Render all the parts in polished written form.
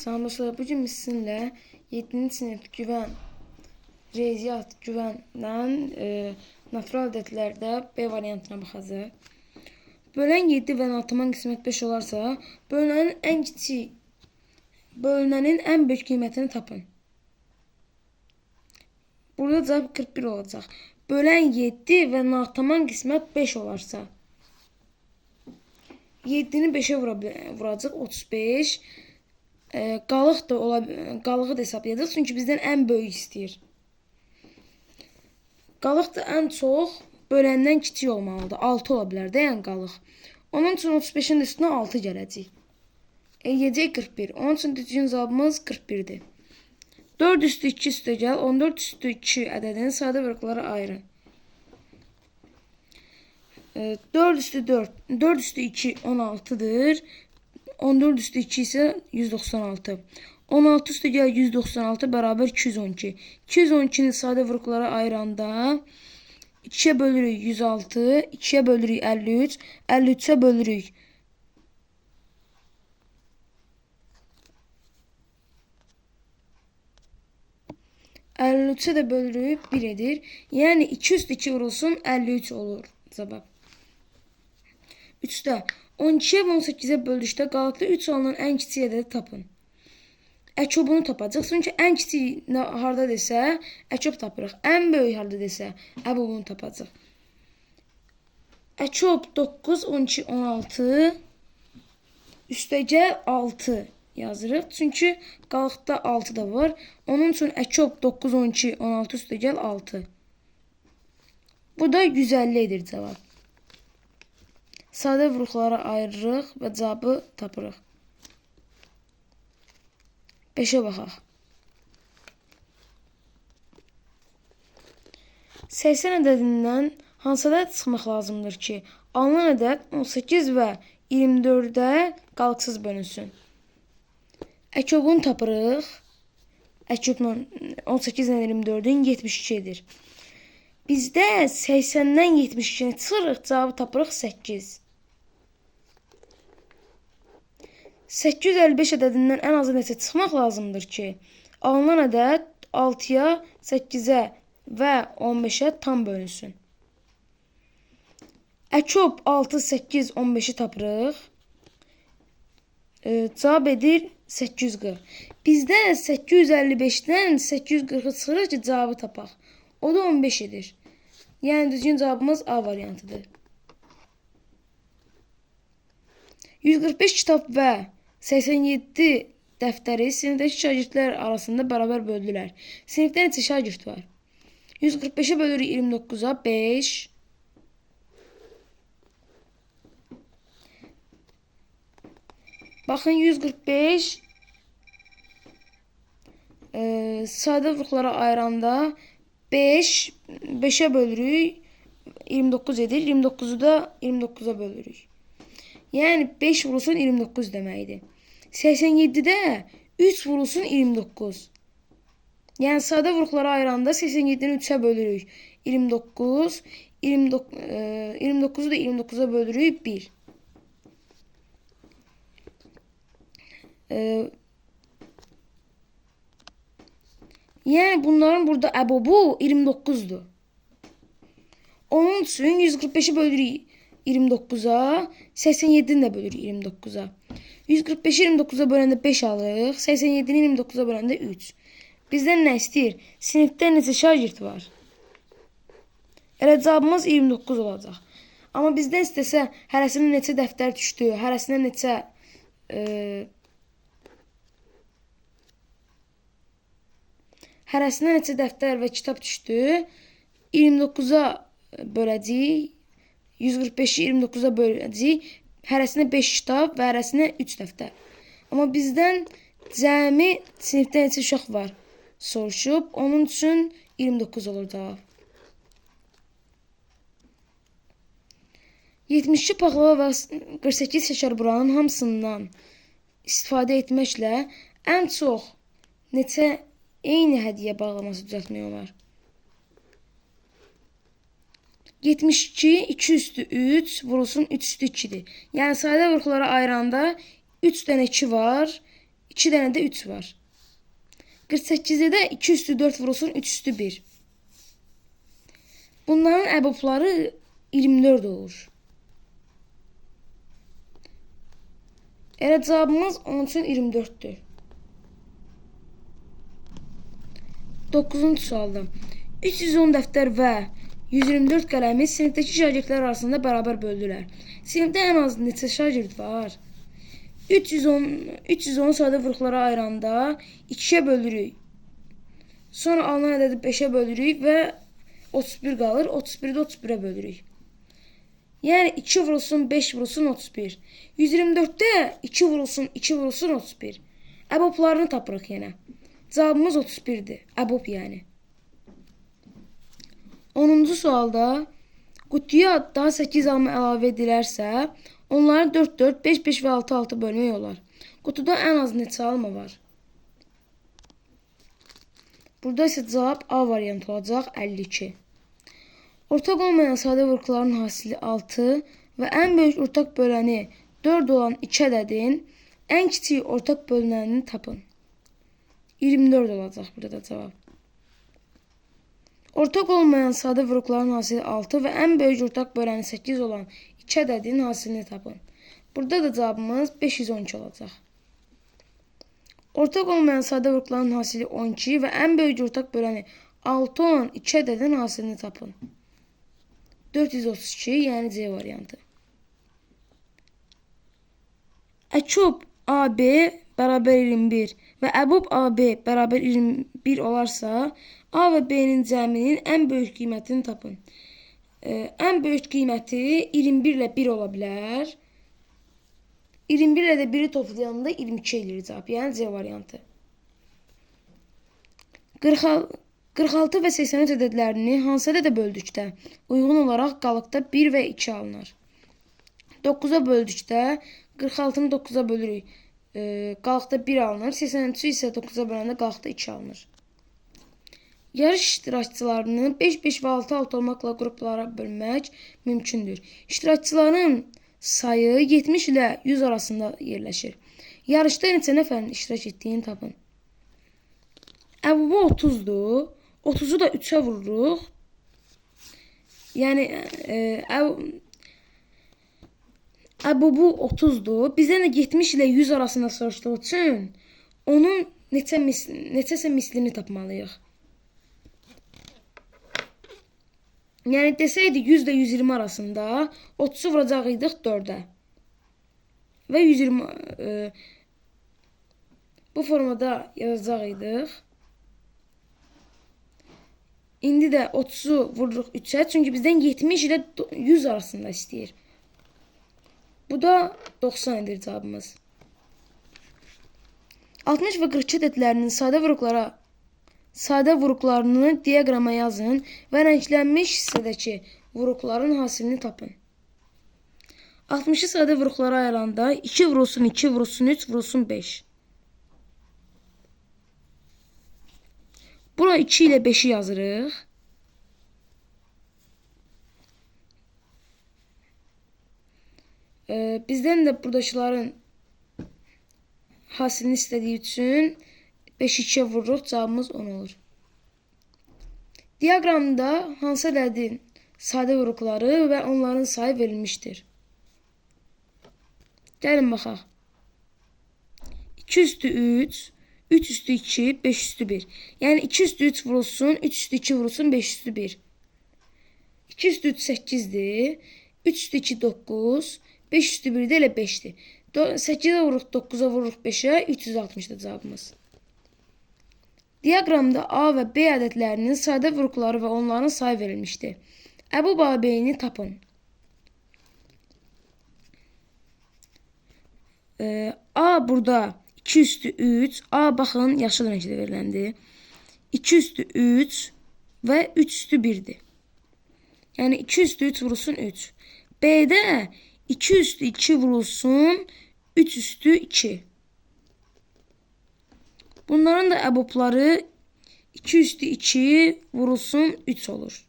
Salam dostlar, bugün biz sizinlə 7-ci sinif riyaziyyat güvəndən natural ədədlərdə B variantına baxacaq. Bölən 7 və natamam qismət 5 olarsa, bölünənin ən böyük qiymətini tapın. Burada cavab 41 olacaq. Bölən 7 və natamam qismət 5 olarsa, 7-ni 5-ə vuracaq 35. Qalığı da hesablayacaq, çünki bizdən ən böyük istəyir. Qalıq da ən çox böləndən kiçik olmalıdır. 6 ola bilər də, yəni qalıq. Onun üçün 35-in üstünə 6 gələcək. Yedəcək 41. Onun üçün düzgün cavabımız 41-dir. 4 üstü 2 üstə gəl, 14 üstü 2 ədədini sadə bölüklərə ayırın. 4 üstü 4, 4 üstü 2 16'dır. 14 üstü 2 ise 196. 16 üstü gəl 196 bərabər 212. 212'ni sadə vuruklara ayıranda 2'ye bölürük 106, 2'ye bölürük 53, 53'e bölürük 53'e de bölürük 1 edir. Yani 2 üstü 2 vurulsun 53 olur cavab. 3'də 12'ye və 18'e böldükdə qalıqda 3 alınan ən kiçik ədədi tapın. Əkobunu tapacaq. Çünki ən kiçik harda desə, əkob tapırıq. Ən böyük harda desə, əbobunu tapacaq. Əkob 9, 12, 16. Üstəgə 6 yazırıq. Çünki qalıqda 6 da var. Onun üçün əkob 9, 12, 16 üstəgəl 6. Bu da 150 edir cavab. Sadə vuruklara ayırırıq və cavabı tapırıq. 5'e baxaq. 80 ədədindən hansı ədəd çıxmaq lazımdır ki, alınan ədəd 18 və 24'də qalıqsız bölünsün. Əkobunu tapırıq. Əkobla 18 ilə 24'ün 72 edir. Bizdə 80'dən 72'ni çıxırıq, cavabı tapırıq 8. 855 ədədindən ən azı neçə çıxmaq lazımdır ki, alınan ədəd 6'ya, 8'ə və 15'ə tam bölünsün. Əkob 6, 8, 15'i tapırıq. Cavab edir 840. Bizdə 855'dən 840'ı çıxırıq ki, cavabı tapaq. O da 15 edir. Yəni düzgün cavabımız A variantıdır. 145 kitab və 87 dəftəri sinifdəki şagirdlər arasında bərabər böldülər. Sinifdə neçə şagird var? 145'e bölürük 29'a 5. Baxın 145 sadə vuruklara ayıranda 5'e bölürük 29 edir. 29'u da 29'a bölürük. Yəni 5 vurulsun 29 deməkdir. 87'də 3 vurulsun 29. Yəni sadə vuruklara ayıranda 87'ni 3'ə bölürük 29. 29'u da 29'a bölürük 1. Yəni bunların burada əbobu 29'dur. Onun üçün 145'i bölürük 29'a, 87'ni də bölürük 29'a. 145'i 29'a böləndə 5 alırıq, 87'ni 29'a böləndə 3. Bizdən nə istəyir? Sinifdə neçə şagird var? Elə cavabımız 29 olacaq. Amma bizdən istəsə, hərəsinə neçə dəftər düşdü, hərəsinə neçə dəftər və kitab düşdü, 29'a böləcəyik. 145'i 29'a böləcəyik. Hərəsinə 5 kitab və hərəsinə 3 dəftər. Amma bizdən cəmi sinifdə neçə uşaq var soruşub. Onun üçün 29 olur cavab. 72 paxlava və 48 şəkərburanın hamısından istifadə etməklə ən çox neçə eyni hədiyyə bağlaması düzəltmək olar? 72, 2 üstü 3 vurulsun 3 üstü 2'dir. Yəni sadə vuruklara ayıranda 3 dənə 2 var. 2 dənə də 3 var. 48'e də 2 üstü 4 vurulsun 3 üstü 1. Bunların əbobları 24 olur. Elə cavabımız onun üçün 24'dür. 9-cu sualda 310 dəftər və 124 qələmi sinifdəki şagirdlər arasında bərabər böldülər. Sinifdə ən az neçə şagird var? 310 sadə vuruqlara ayıranda 2'ye bölürük. Sonra alınan ədədi 5'e bölürük və 31 qalır. 31'i də 31'e bölürük. Yəni 2 vurulsun 5 vurulsun 31. 124'də 2 vurulsun 2 vurulsun 31. Əboblarını tapırıq yenə. Cavabımız 31'dir. Əbob yəni. 10-cu sualda qutuya daha 8 alma əlavə edilərsə, onları 4, 4, 5, 5 və 6, 6 bölmək olar. Qutuda ən az neçə alma var? Burada isə cavab A variantı olacaq 52. Ortaq olmayan sadə vuruqların hasili 6 və ən böyük ortaq böləni 4 olan 2 ədədin ən kiçik ortaq bölünənini tapın. 24 olacaq burada cavab. Ortaq olmayan sadə vuruqların hasili 6 və ən böyük ortaq böləni 8 olan 2 ədədin hasilini tapın. Burada da cavabımız 512 olacaq. Ortaq olmayan sadə vuruqların hasili 12 və ən böyük ortaq böləni 6 olan 2 ədədin hasilini tapın. 432, yəni C variantı. Əkob AB bərabər 21 və əbob AB bərabər 21 olarsa, A və B'nin cəminin ən böyük qiymətini tapın. Ən böyük qiyməti 21 ilə 1 ola bilər. 21 ilə də 1'i toplayanda 22 eləyir cavab, yəni C variantı. 46 və 83 ədədlərini hansı ədədə böldükdə uyğun olaraq qalıqda 1 və 2 alınır. 9'a böldükdə 46'nı 9'a bölürük. Qalıqda 1 alınır. 83'ü isə 9'a böləndə qalıqda 2 alınır. Yarış iştirakçılarını 5, 5 və 6, 6 olmaqla qruplara bölmək mümkündür. İştirakçıların sayı 70 ilə 100 arasında yerləşir. Yarışda neçə nəfərin iştirak etdiyini tapın. Əbubu 30'dur. 30'u da 3'e vururuq. Yəni Əbubu 30'dur. Bizdən də 70 ilə 100 arasında soruşduğu üçün onun neçəsə mislini tapmalıyıq. Yəni desəydi 100 ilə 120 arasında 30'u vuracaqydıq 4'ə. Və 120 bu formada yazacaqydıq. İndi də 30'u vururuq 3'ə. Çünki bizdən 70 ilə 100 arasında istəyir. Bu da 90 edir cavabımız. 60 və 42 ədədlərinin sadə vuruqlarını diaqrama yazın və rənglənmiş hissədəki vuruqların hasilini tapın. 60'ı sadə vuruqlara ayıranda 2 vurulsun 2 vurulsun 3 vurulsun 5. Bura 2 ilə 5'i yazırıq. Bizdən də buradakıların hasilini istədiyi üçün 5'i 2'ye vururuq. Cavabımız 10 olur. Diaqramda hansı ədədin sadə vuruqları və onların sayı verilmişdir? Gəlin baxaq. 2 üstü 3, 3 üstü 2, 5 üstü 1. Yəni 2 üstü 3 vurulsun, 3 üstü 2 vurulsun, 5 üstü 1. 2 üstü 3 8'dir. 3 üstü 2 9, 5 üstü 1 də elə 5'dir. 8'e vururuq, 9'a vururuq 5'e, 360'dır cavabımız. Diaqramda A və B ədədlərinin sadə vuruqları və onların sayı verilmişdir. Əbub AB'ni tapın. A burada 2 üstü 3. A baxın yaşıl rəngdə veriləndi. 2 üstü 3 və 3 üstü 1'dir. Yəni 2 üstü 3 vurulsun 3. B'də 2 üstü 2 vurulsun 3 üstü 2. Bunların da əbobları 2 üstü 2 vurulsun 3 olur.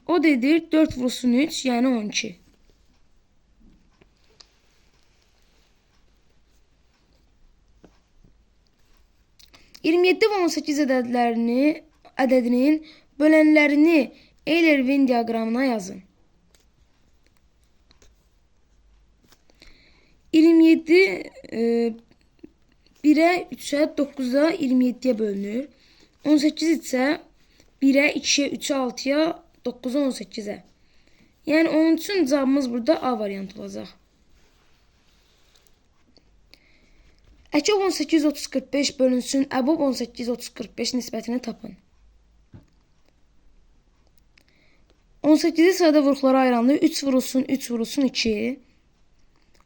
O da edir 4 vurulsun 3, yəni 12. (27) və 18 ədədinin bölənlərini Euler-Venn diaqramına yazın. 27 1-ə, 3-ə, 9-a, 27-yə bölünür. 18 isə 1-ə, 2-yə, 3-ə, 6-ya, 9-a, 18-ə. Yəni onun üçün cavabımız burada A variantı olacaq. Əkəb 18 30 45 bölünsün, əbob 18 30 45 nisbətini tapın. 18-i sayda vuruqlara ayıranda 3 vurulsun 3 vurulsun 2.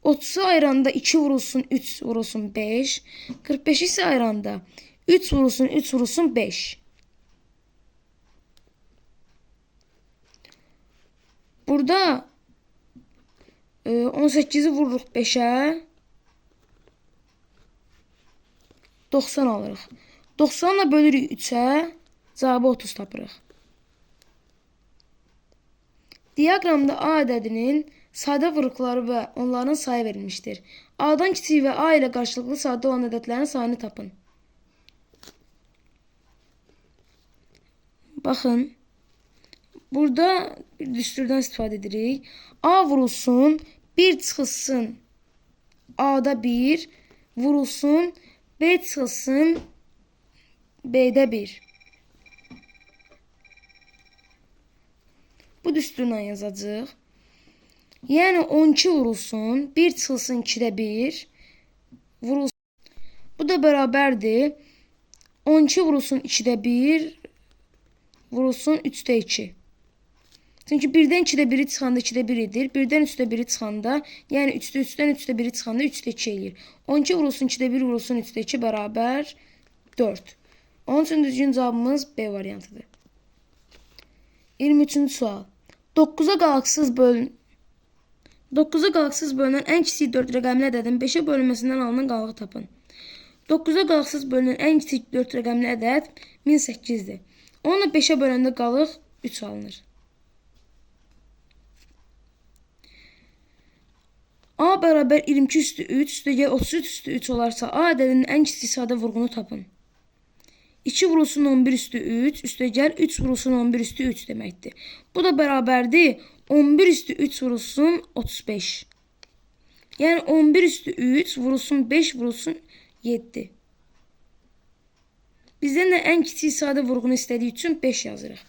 30'u ayıranda 2 vurulsun 3 vurulsun 5. 45'i ise ayıranda 3 vurulsun 3 vurulsun 5. Burada 18'i vururuq 5'ə. 90 alırıq. 90'la bölürük 3'ə. Cavabı 30 tapırıq. Diaqramda A ədədinin sadə vuruqları və onların sayı verilmişdir. A'dan kiçik və A ilə qarşılıqlı sadə olan ədədlərin sayını tapın. Baxın. Burada bir düsturdan istifadə edirik. A vurulsun, 1 çıxılsın. A'da 1 vurulsun, B çıxılsın, B'də 1. Bu düsturla yazacağıq. Yəni 12 vurulsun, 1 çıxılsın 2'də 1 vurulsun. Bu da bərabərdir. 12 vurulsun 2'də 1 vurulsun 3'də 2. Çünki 1-dən 2'də 1'i çıxanda 2'də 1 edir. 1-dən 3'də 1'i çıxanda, yəni 3'də 3'dən 3'də 1'i çıxanda 3'də 2 edir. 12 vurulsun 2'də 1 vurulsun 3'də 2 bərabər 4. Onun üçün düzgün cavabımız B variantıdır. 23-cü sual. 9'a qalıqsız bölünən ən kiçik 4 rəqəmli ədədin 5'ə bölünməsindən alınan qalığı tapın. 9'a qalıqsız bölünən ən kiçik 4 rəqəmli ədəd 1008'dir. Onunla 5'ə böləndə qalıq 3 alınır. A bərabər 22 üstü 3, üstəgəl 33 üstü 3 olarsa A ədədinin ən kiçik sadə vurğunu tapın. 2 vurulsun 11 üstü 3, üstəgəl 3 vurulsun 11 üstü 3 deməkdir. Bu da bərabərdir 11 üstü 3 vurulsun 35. Yəni 11 üstü 3 vurulsun 5 vurulsun 7. Bizdən də ən kiçik sadə vurğunu istədiyi üçün 5 yazırıq.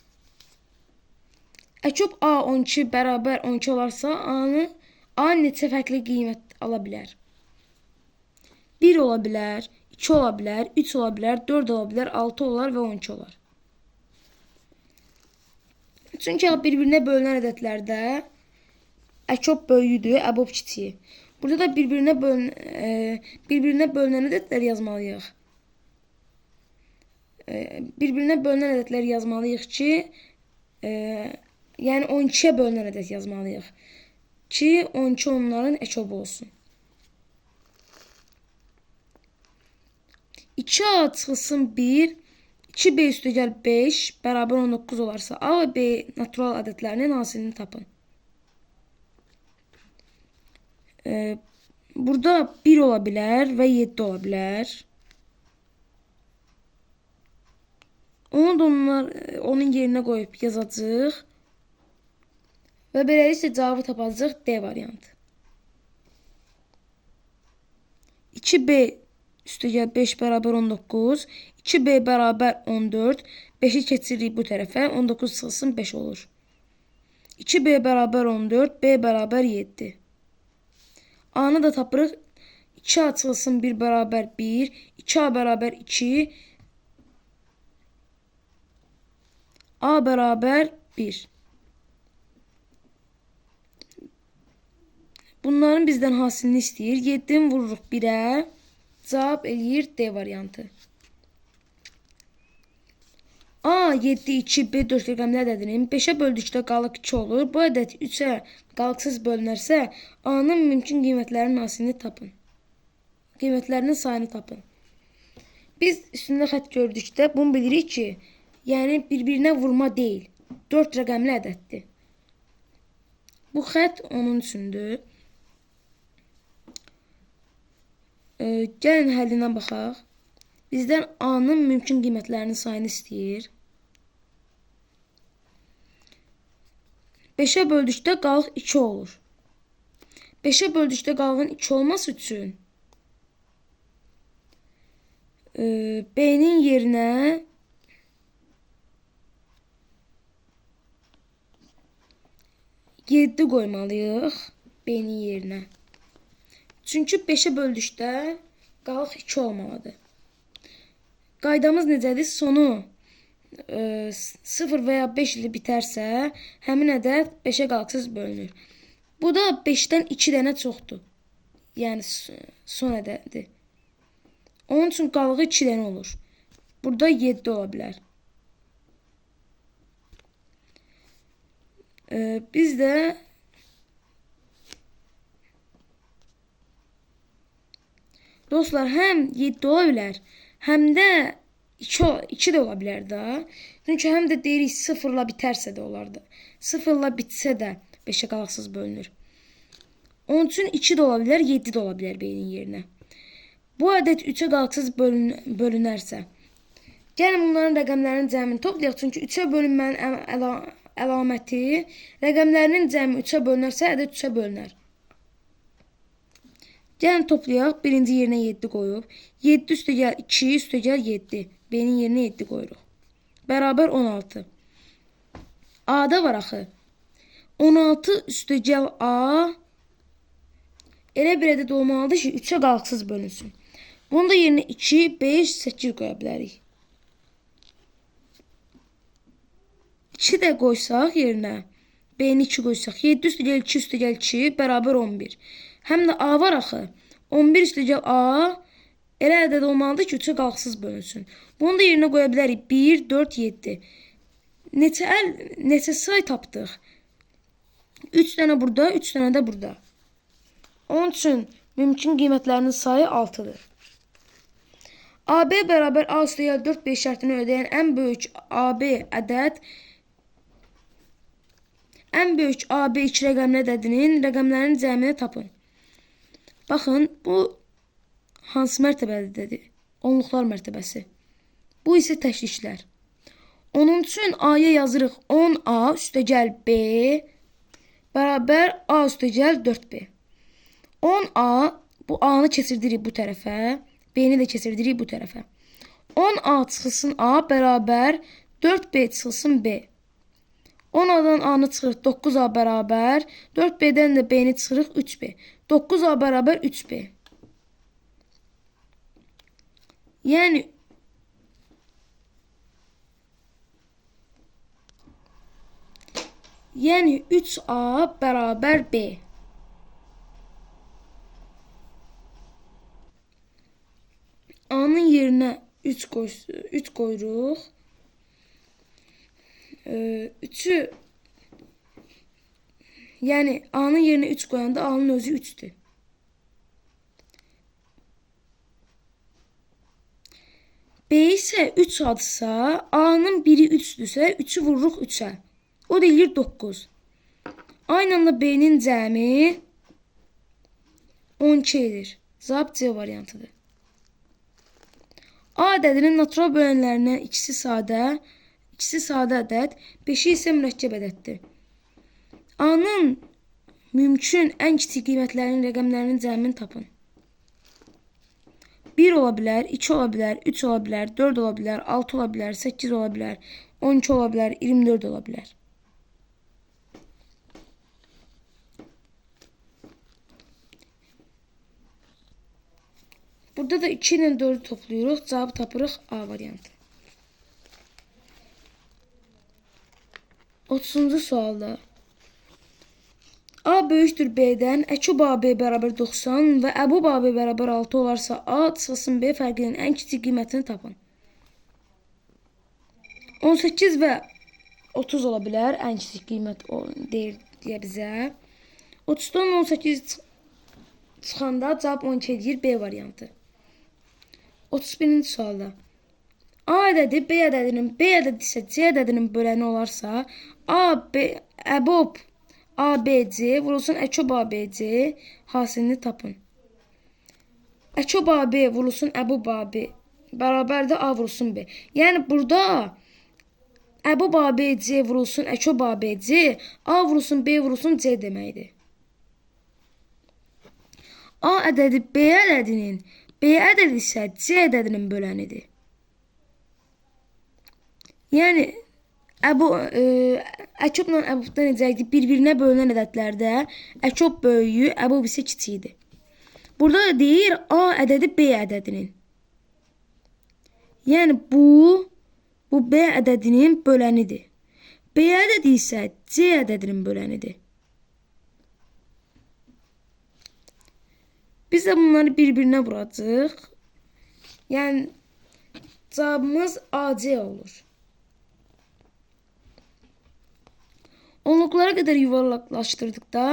Əkəb A 12 bərabər 12 olarsa A neçə fərqli qiymət ala bilər? 1 ola bilər, 2 ola bilər, 3 ola bilər, 4 ola bilər, 6 olar və 12 olar. Çünki bir-birinə bölünən ədədlərdə əkəb böyüdür, əbob kiçiyi. Burada da bir-birinə bölünən ədədləri yazmalıyıq. Bir-birinə bölünən ədədləri yazmalıyıq ki, yəni 12'ə bölünən ədəd yazmalıyıq ki, 12 onların əkəbi olsun. 2A çıxılsın 1, 2B üstəgəl 5 bərabər 19 olarsa A və B natural ədədlərinin hasilini tapın. Burada 1 ola bilər və 7 ola bilər. Onu da onun yerinə qoyub yazacağıq. Və beləliklə cavabı tapacağıq D variantı. 2B üstəgəl 5 bərabər 19, 2B bərabər 14, 5'i keçiririk bu tərəfə, 19 çıxılsın 5 olur. 2B bərabər 14, B bərabər 7. A-nı da tapırıq. 2A çıxılsın 1 bərabər 1, 2A bərabər 2, A bərabər 1. Bunların bizdən hasilini istəyir. 7'ni vururuq 1'ə. Cavab eləyir D variantı. A 7, 2, B 4 rəqəmli ədədinin 5'ə böldükdə qalıq 2 olur. Bu ədəd 3'ə qalıqsız bölünərsə A'nın mümkün qiymətlərinin hasilini tapın. Qiymətlərinin sayını tapın. Biz üstündə xətt gördükdə bunu bilirik ki, yəni bir-birinə vurma deyil. 4 rəqəmli ədəddir. Bu xətt onun üçündür. Gəlin həllinə baxaq. Bizdən A-nın mümkün qiymətlərinin sayını istəyir. 5-ə böldükdə qalıq 2 olur. 5-ə böldükdə qalığın 2 olması üçün B-nin yerinə 7 qoymalıyıq B-nin yerinə. Çünki 5-ə böldükdə qalıq 2 olmalıdır. Qaydamız necədir? Sonu 0 və ya 5 ilə bitərsə, həmin ədəd 5-ə qalıqsız bölünür. Bu da 5-dən 2 dənə çoxdur. Yəni son ədədi. Onun üçün qalığı 2 dənə olur. Burada 7 ola bilər. Biz də dostlar həm 7 ola bilər, həm də 2 də ola bilər də. Çünki həm də deyirik 0 ilə bitərsə də olardı. 0 ilə bitsə də 5-ə qalıqsız bölünür. Onun üçün 2 də ola bilər, 7 də ola bilər B-nin yerinə. Bu ədəd 3-ə qalıqsız bölünərsə, gəlin bunların rəqəmlərinin cəmini toplayaq. Çünki 3-ə bölünmənin əlaməti rəqəmlərinin cəmi 3-ə bölünərsə, ədəd 3-ə bölünər. Gəlin toplayaq. Birinci yerinə 7 qoyub. 7 üstəgəl 2, üstəgəl 7. B-nin yerinə 7 qoyuruq. Bərabər 16. A-da var axı. 16 üstəgəl A elə bir ədəd olmalıdır ki, 3-ə qalıqsız bölünsün. Bunun da yerinə 2, 5, 8 qoya bilərik. 2 də qoysaq yerinə, B-ni 2 qoysaq, 7 üstəgəl 2 üstəgəl 2 bərabər 11. Həm də A var axı. 11 üstəgəl A elə ədəd olmalıdır ki, 3-ə qalıqsız bölünsün. Bunu da yerinə qoya bilərik. 1, 4, 7. Neçə say tapdıq? 3 dənə burada, 3 dənə də burada. Onun üçün mümkün qiymətlərinin sayı 6-dır. AB bərabər A üstəgəl 4B şərtini ödəyən ən böyük AB2 rəqəmli ədədinin rəqəmlərinin cəmini tapın. Baxın, bu hansı mərtəbədədir? Onluqlar mərtəbəsi. Bu isə təşliklər. Onun üçün A-ya yazırıq 10A üstəgəl B bərabər A üstəgəl 4B. 10A, bu A-nı keçirdirik bu tərəfə, B-ni də keçirdirik bu tərəfə. 10A çıxılsın A bərabər 4B çıxılsın B. 10A'dan A-nı çıxırıq 9A bərabər, 4B'dən də B-ni çıxırıq 3B. 9A bərabər 3B. Yəni 3A bərabər B. A-nın yerinə 3 qoyuruq. 3'ü yəni A-nın yerinə 3 qoyanda A-nın özü 3'dür. B isə 3 adsa, A-nın biri 3'dürsə, 3'ü vururuq 3'ə. O da eləyir 9. Aynı anda B-nin cəmi 12 edir. Cavab C variantıdır. A ədədinin natural bölənlərindən ikisi sadə ədəd, 5'i isə mürəkkəb ədəddir. A-nın mümkün ən kiçik qiymətlərinin rəqəmlərinin cəmini tapın. 1 ola bilər, 2 ola bilər, 3 ola bilər, 4 ola bilər, 6 ola bilər, 8 ola bilər, 12 ola bilər, 24 ola bilər. Burada da 2 ilə 4'ü toplayırıq, cavabı tapırıq A variantı. 30-cu sualda A böyükdür B-dən, Əkub AB bərabər 90 və Əbub AB bərabər 6 olarsa A çıxılsın B fərqinin ən kiçik qiymətini tapın. 18 və 30 ola bilər, ən kiçik qiymət deyə bizə. 30'dan 18 çıxanda cavab 12 edir, B variantı. 31-ci sualda A ədədi B ədədinin, B ədədi isə C ədədinin böləni olarsa, əbob ABC vurulsun əkob ABC hasilini tapın. Əkob AB vurulsun əbob AB bərabərdir A vurulsun B. Yəni burada əbob ABC vurulsun əkob ABC, A vurulsun B vurulsun C deməkdir. A ədədi B ədədinin, B ədədi isə C ədədinin bölənidir. Yəni əkobla əbobda necəydi? Bir-birinə bölünən ədədlərdə əkob böyüyü, əbob isə kiçikdir. Burada da deyir A ədədi B ədədinin. Yəni bu B ədədinin bölənidir. B ədədi isə C ədədinin bölənidir. Biz də bunları bir-birinə vuracağıq. Yəni cavabımız AC olur. Onluqlara qədər yuvarlaqlaşdırdıqda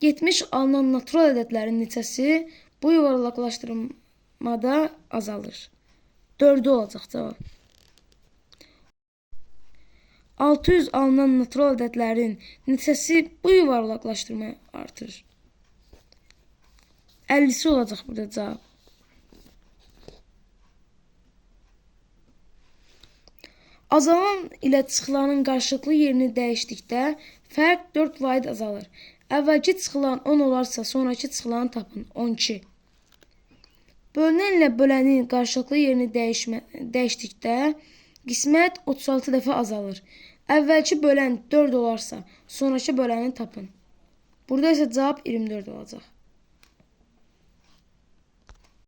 70 alınan natural ədədlərin neçəsi bu yuvarlaqlaşdırmada azalır? 4'ü olacaq cavab. 600 alınan natural ədədlərin neçəsi bu yuvarlaqlaşdırma artırır? 50'si olacaq burada cavab. Azalan ilə çıxılanın qarşılıqlı yerini dəyişdikdə fərq 4 vahid azalır. Əvvəlki çıxılan 10 olarsa sonraki çıxılanı tapın. 12. Bölünən ilə bölənin qarşılıqlı yerini dəyişdikdə qismət 36 dəfə azalır. Əvvəlki bölən 4 olarsa sonraki böləni tapın. Burada isə cavab 24 olacaq.